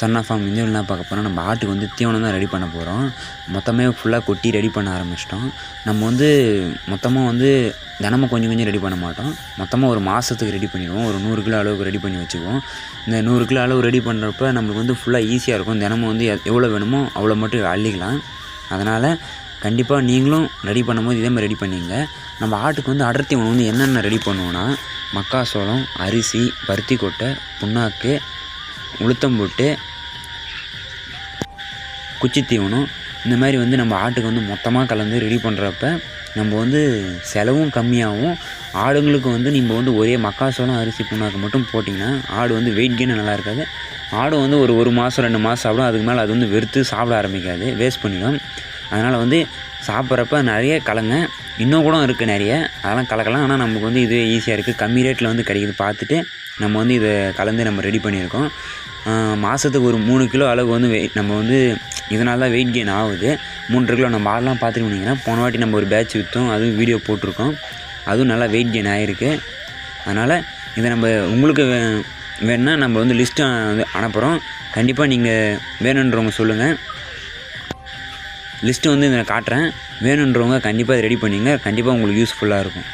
Chana form இந்த என்ன பார்க்க போகிறோம். நம்ம ஆட்டுக்கு வந்து தீவனம் தான் ரெடி பண்ண போகிறோம். மொத்தமே ஃபுல்லாக கொட்டி ரெடி பண்ண ஆரம்பிச்சிட்டோம். நம்ம வந்து மொத்தமாக வந்து தினமும் கொஞ்சம் கொஞ்சம் ரெடி பண்ண மாட்டோம். மொத்தமாக ஒரு மாதத்துக்கு ரெடி பண்ணிடுவோம். ஒரு 100 கிலோ அளவுக்கு ரெடி பண்ணி வச்சுக்குவோம். இந்த 100 கிலோ அளவு ரெடி பண்ணுறப்ப நம்மளுக்கு வந்து ஃபுல்லாக ஈஸியாக இருக்கும். தினமும் வந்து எவ்வளோ வேணுமோ அவ்வளோ மட்டும் அள்ளிக்கலாம். அதனால் கண்டிப்பாக நீங்களும் ரெடி பண்ணும்போது இதே மாதிரி ரெடி பண்ணிங்க. நம்ம ஆட்டுக்கு வந்து அடர்த்தி உணவு வந்து என்னென்ன ரெடி பண்ணுவோன்னா, மக்காசோளம், அரிசி, பருத்தி கொட்டை, புண்ணாக்கு, உளுத்தம்பொட்டு, குச்சி தீவனம் இந்த மாதிரி வந்து நம்ம ஆட்டுக்கு வந்து மொத்தமாக கலந்து ரெடி பண்ணுறப்ப நம்ம வந்து செலவும் கம்மியாகவும், ஆடுங்களுக்கு வந்து நீங்கள் வந்து ஒரே மக்காசோளம், அரிசி, புண்ணாக்கு மட்டும் போட்டிங்கன்னா ஆடு வந்து வெயிட் கெயின் நல்லா இருக்காது. ஆடு வந்து ஒரு மாதம் 2 மாதம் சாப்பிடும். அதுக்கு மேலே அது வந்து வெறுத்து சாப்பிட ஆரம்பிக்காது, வேஸ்ட் பண்ணிடும். அதனால் வந்து சாப்பிட்றப்ப நிறைய கலங்க. இன்னும் கூட இருக்குது நிறைய, அதெல்லாம் கலக்கலாம். ஆனால் நமக்கு வந்து இதுவே ஈஸியாக இருக்குது. கம்மி ரேட்டில் வந்து கிடைக்குது பார்த்துட்டு நம்ம வந்து இதை கலந்து நம்ம ரெடி பண்ணியிருக்கோம். மாதத்துக்கு ஒரு 3 கிலோ அளவு வந்து நம்ம வந்து இதனால தான் வெயிட் கெயின் ஆகுது. 3 கிலோ நம்ம ஆடெலாம் பார்த்துக்கிட்டிங்கன்னா போன வாட்டி நம்ம ஒரு பேட்ச் விற்றோம், அதுவும் வீடியோ போட்டிருக்கோம். அதுவும் நல்லா வெயிட் கெயின் ஆகிருக்கு. அதனால் இதை நம்ம உங்களுக்கு வேணுன்னா நம்ம வந்து லிஸ்ட்டு வந்து அனுப்புகிறோம். கண்டிப்பாக நீங்கள் வேணுன்றவங்க சொல்லுங்கள். லிஸ்ட்டு வந்து இதை காட்டுறேன். வேணுன்றவங்க கண்டிப்பாக இதை ரெடி பண்ணிங்க. கண்டிப்பாக உங்களுக்கு யூஸ்ஃபுல்லாக இருக்கும்.